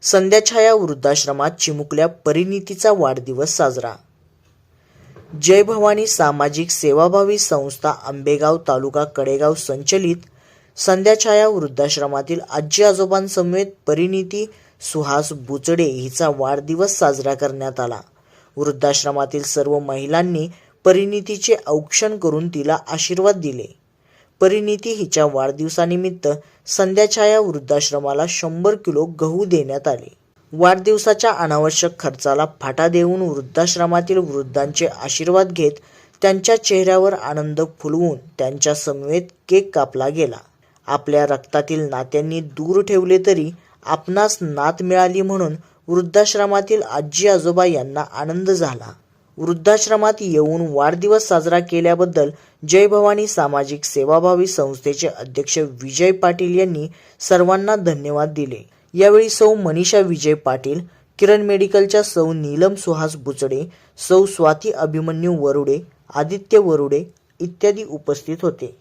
संध्याछाया वृद्धाश्रमात चिमुकल्या परिणितीचा वाढदिवस साजरा। जय भवानी सामाजिक सेवाभावी संस्था आंबेगाव तालुका कडेगाव संचलित संध्याछाया वृद्धाश्रमातील आजी आजोबांसमवेत परिणिती सुहास बुचडे हिचा वाढदिवस साजरा करण्यात आला। वृद्धाश्रमातील सर्व महिलांनी परिणितीचे औक्षण करून तिला आशीर्वाद दिले। परिणिती हिच्या वाढदिवसानिमित्त संध्याछाया वृद्धाश्रमाला 100 किलो गहू देण्यात आले। वाढदिवसाच्या अनावश्यक खर्चाला फाटा देऊन वृद्धाश्रमातील वृद्धांचे आशीर्वाद घेत त्यांच्या चेहऱ्यावर आनंद फुलवून त्यांच्या समवेत केक कापला गेला। आपल्या रक्तातील नात्यांनी दूर ठेवले तरी आपणास नात मिळाली म्हणून वृद्धाश्रमातील आजी आजोबा यांना आनंद झाला। वृद्धाश्रमात येऊन वाढदिवस साजरा केल्याबद्दल जय भवानी सामाजिक सेवाभावी संस्थेचे अध्यक्ष विजय पाटील यांनी सर्वांना धन्यवाद दिले। यावेळी सौ मनीषा विजय पाटील, किरण मेडिकलच्या सौ नीलम सुहास बुचडे, सौ स्वाती अभिमन्यू वरुडे, आदित्य वरुडे इत्यादी उपस्थित होते।